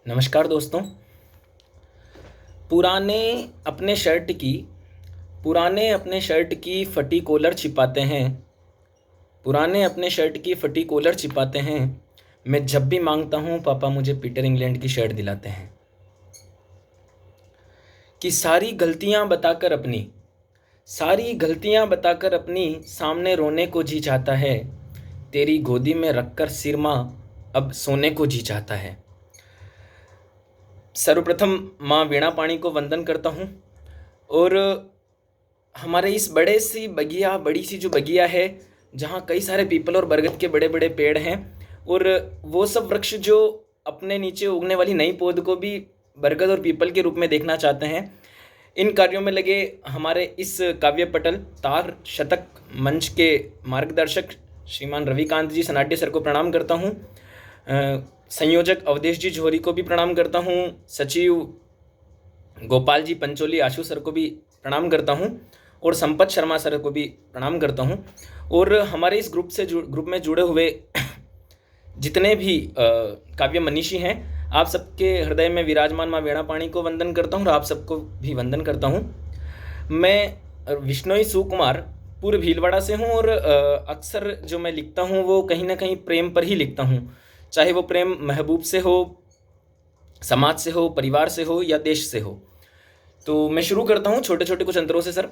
नमस्कार दोस्तों। पुराने अपने शर्ट की पुराने अपने शर्ट की फटी कॉलर छिपाते हैं। पुराने अपने शर्ट की फटी कॉलर छिपाते हैं। मैं जब भी मांगता हूँ पापा मुझे पीटर इंग्लैंड की शर्ट दिलाते हैं। कि सारी गलतियाँ बताकर अपनी सामने रोने को जी चाहता है। तेरी गोदी में रखकर सिरमा अब सोने को जी चाहता है। सर्वप्रथम माँ वीणा पाणी को वंदन करता हूँ। और हमारे इस बड़ी सी जो बगिया है, जहाँ कई सारे पीपल और बरगद के बड़े बड़े पेड़ हैं, और वो सब वृक्ष जो अपने नीचे उगने वाली नई पौध को भी बरगद और पीपल के रूप में देखना चाहते हैं, इन कार्यों में लगे हमारे इस काव्य पटल तार शतक मंच के मार्गदर्शक श्रीमान रविकांत जी सनाट्य सर को प्रणाम करता हूँ। संयोजक अवधेश जी जोहरी को भी प्रणाम करता हूँ। सचिव गोपाल जी पंचोली आशु सर को भी प्रणाम करता हूँ, और संपत शर्मा सर को भी प्रणाम करता हूँ। और हमारे इस ग्रुप में जुड़े हुए जितने भी काव्य मनीषी हैं, आप सबके हृदय में विराजमान माँ वीणा पाणी को वंदन करता हूँ और आप सबको भी वंदन करता हूँ। मैं विश्नोई सुकुमार पूर्व भीलवाड़ा से हूँ, और अक्सर जो मैं लिखता हूँ वो कहीं ना कहीं प्रेम पर ही लिखता हूँ, चाहे वो प्रेम महबूब से हो, समाज से हो, परिवार से हो या देश से हो। तो मैं शुरू करता हूँ छोटे छोटे कुछ अंतरों से सर।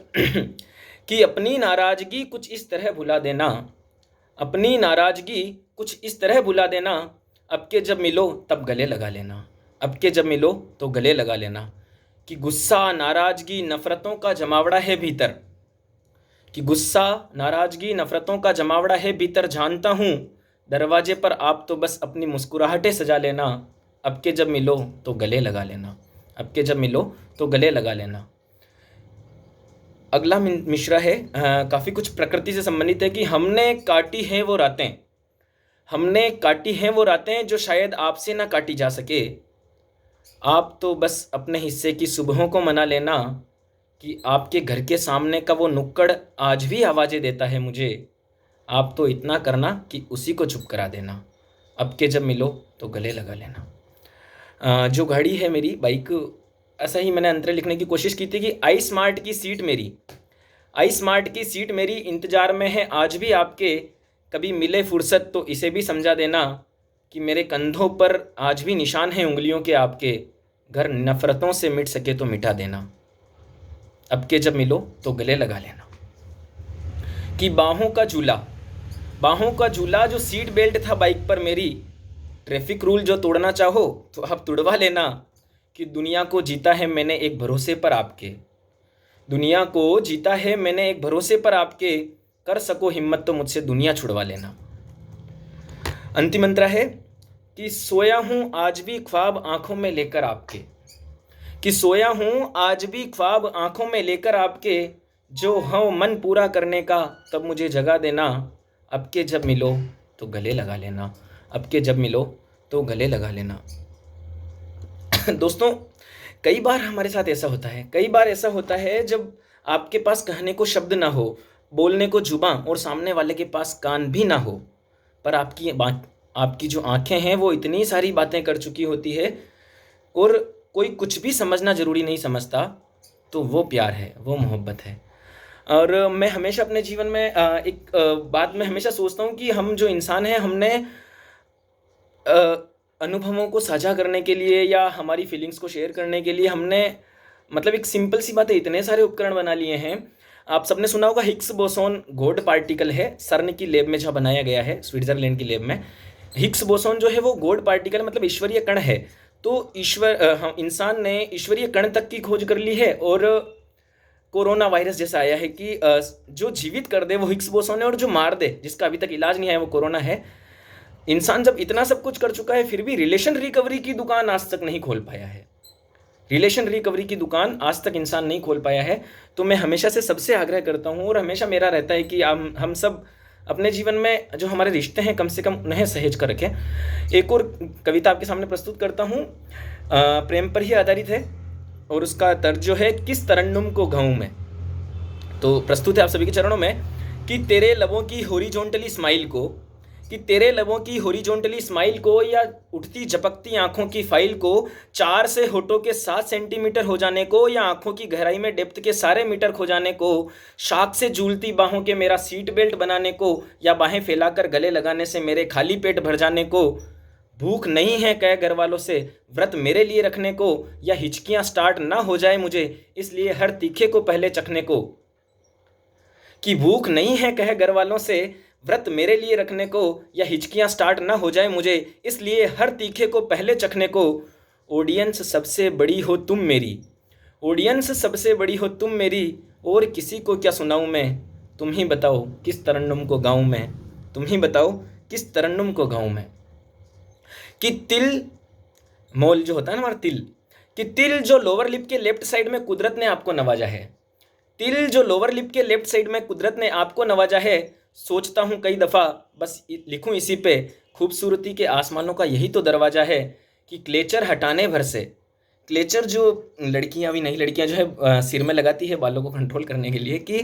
कि अपनी नाराज़गी कुछ इस तरह भुला देना, अपनी नाराज़गी कुछ इस तरह भुला देना, अब के जब मिलो तब गले लगा लेना, अब के जब मिलो तो गले लगा लेना। कि गुस्सा नाराज़गी नफ़रतों का जमावड़ा है भीतर, कि गुस्सा नाराज़गी नफ़रतों का जमावड़ा है भीतर, जानता हूँ दरवाजे पर आप तो बस अपनी मुस्कुराहटें सजा लेना, अब के जब मिलो तो गले लगा लेना, अब के जब मिलो तो गले लगा लेना। अगला मिश्रा है, काफ़ी कुछ प्रकृति से संबंधित है। कि हमने काटी हैं वो रातें, हमने काटी हैं वो रातें जो शायद आपसे ना काटी जा सके, आप तो बस अपने हिस्से की सुबहों को मना लेना। कि आपके घर के सामने का वो नुक्कड़ आज भी आवाज़ें देता है मुझे, आप तो इतना करना कि उसी को चुप करा देना, अब के जब मिलो तो गले लगा लेना। जो गाड़ी है मेरी बाइक, ऐसा ही मैंने अंतरे लिखने की कोशिश की थी। कि आई स्मार्ट की सीट मेरी इंतज़ार में है आज भी आपके, कभी मिले फुर्सत तो इसे भी समझा देना। कि मेरे कंधों पर आज भी निशान हैं उंगलियों के आपके, घर नफ़रतों से मिट सके तो मिटा देना, अब के जब मिलो तो गले लगा लेना। कि बाहों का झूला जो सीट बेल्ट था बाइक पर मेरी, ट्रैफिक रूल जो तोड़ना चाहो तो अब तुड़वा लेना। कि दुनिया को जीता है मैंने एक भरोसे पर आपके, दुनिया को जीता है मैंने एक भरोसे पर आपके, कर सको हिम्मत तो मुझसे दुनिया छुड़वा लेना। अंतिम मंत्र है कि सोया हूँ आज भी ख्वाब आंखों में लेकर आपके, कि सोया हूँ आज भी ख्वाब आंखों में लेकर आपके, जो हो मन पूरा करने का तब मुझे जगा देना, अब के जब मिलो तो गले लगा लेना, अब के जब मिलो तो गले लगा लेना। दोस्तों, कई बार हमारे साथ ऐसा होता है, कई बार ऐसा होता है जब आपके पास कहने को शब्द ना हो, बोलने को जुबां और सामने वाले के पास कान भी ना हो, पर आपकी जो आंखें हैं वो इतनी सारी बातें कर चुकी होती है, और कोई कुछ भी समझना ज़रूरी नहीं समझता, तो वो प्यार है, वो मोहब्बत है। और मैं हमेशा अपने जीवन में एक बात मैं हमेशा सोचता हूँ कि हम जो इंसान हैं, हमने अनुभवों को साझा करने के लिए या हमारी फीलिंग्स को शेयर करने के लिए हमने मतलब एक सिंपल सी बात है, इतने सारे उपकरण बना लिए हैं। आप सबने सुना होगा हिग्स बोसोन गॉड पार्टिकल है, सर्न की लैब में जहाँ बनाया गया है, स्विट्जरलैंड की लैब में। हिग्स बोसोन जो है वो गॉड पार्टिकल मतलब ईश्वरीय कण है। तो इंसान ने ईश्वरीय कण तक की खोज कर ली है, और कोरोना वायरस जैसा आया है कि जो जीवित कर दे वो हिग्स बोसोन है, और जो मार दे, जिसका अभी तक इलाज नहीं आया, वो कोरोना है। इंसान जब इतना सब कुछ कर चुका है फिर भी रिलेशन रिकवरी की दुकान आज तक नहीं खोल पाया है, रिलेशन रिकवरी की दुकान आज तक इंसान नहीं खोल पाया है। तो मैं हमेशा से सबसे आग्रह करता हूँ, और हमेशा मेरा रहता है कि हम सब अपने जीवन में जो हमारे रिश्ते हैं कम से कम उन्हें सहेज कर रखें। एक और कविता आपके सामने प्रस्तुत करता हूँ, प्रेम पर ही आधारित है, और उसका तर्ज जो है किस तरन्नुम को गाऊं मैं। तो प्रस्तुत है आप सभी के चरणों में। कि तेरे लबों की हॉरिजॉन्टली स्माइल को कि तेरे लबों की हॉरिजॉन्टली स्माइल को या उठती झपकती आंखों की फाइल को 4 से होठों के 7 सेंटीमीटर हो जाने को या आंखों की गहराई में डेप्थ के सारे मीटर खो जाने को, शाख से झूलती बाहों के मेरा सीट बेल्ट बनाने को या बाहें फैलाकर गले लगाने से मेरे खाली पेट भर जाने को, भूख नहीं है कह घर वालों से व्रत मेरे लिए रखने को, या हिचकियां स्टार्ट ना हो जाए मुझे इसलिए हर तीखे को पहले चखने को। कि भूख नहीं है कह घर वालों से व्रत मेरे लिए रखने को, या हिचकियां स्टार्ट ना हो जाए मुझे इसलिए हर तीखे को पहले चखने को। ऑडियंस सबसे बड़ी हो तुम मेरी, ऑडियंस सबसे बड़ी हो तुम मेरी, और किसी को क्या सुनाऊं मैं, तुम ही बताओ किस तरन्नुम को गाऊं मैं, तुम ही बताओ किस तरन्नुम को गाऊं मैं। कि तिल मोल जो होता है ना हमारा तिल, कि तिल जो लोअर लिप के लेफ्ट साइड में कुदरत ने आपको नवाजा है, तिल जो लोअर लिप के लेफ्ट साइड में कुदरत ने आपको नवाजा है। सोचता हूँ कई दफ़ा बस लिखूँ इसी पे, खूबसूरती के आसमानों का यही तो दरवाज़ा है। कि क्लेचर हटाने भर से, क्लेचर जो लड़कियां भी, नई लड़कियां जो है सिर में लगाती है बालों को कंट्रोल करने के लिए, कि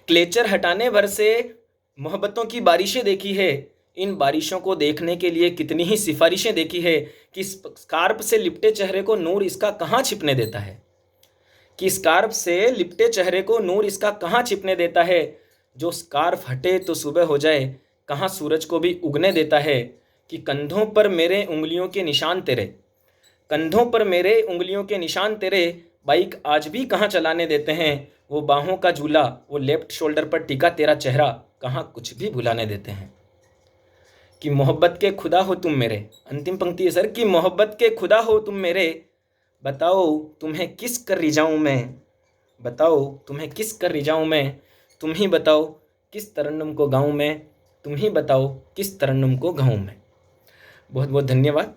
क्लेचर हटाने भर से मोहब्बतों की बारिशें देखी है, इन बारिशों को देखने के लिए कितनी ही सिफारिशें देखी है। कि स्कार्प से लिपटे चेहरे को नूर इसका कहाँ छिपने देता है, कि स्कार्फ से लिपटे चेहरे को नूर इसका कहाँ छिपने देता है। जो स्कार्फ हटे तो सुबह हो जाए, कहाँ सूरज को भी उगने देता है। कि कंधों पर मेरे उंगलियों के निशान तेरे, कंधों पर मेरे उंगलियों के निशान तेरे, बाइक आज भी कहाँ चलाने देते हैं। वो बाहों का झूला, वो लेफ्ट शोल्डर पर टिका तेरा चेहरा, कहाँ कुछ भी भुलाने देते हैं। कि मोहब्बत के खुदा हो तुम मेरे, अंतिम पंक्ति है सर, कि मोहब्बत के खुदा हो तुम मेरे, बताओ तुम्हें किस कर रिझाऊं मैं, बताओ तुम्हें किस कर रिझाऊं मैं, तुम ही बताओ किस तरन्नुम को गाऊं मैं, तुम ही बताओ किस तरन्नुम को गाऊं मैं। बहुत बहुत धन्यवाद।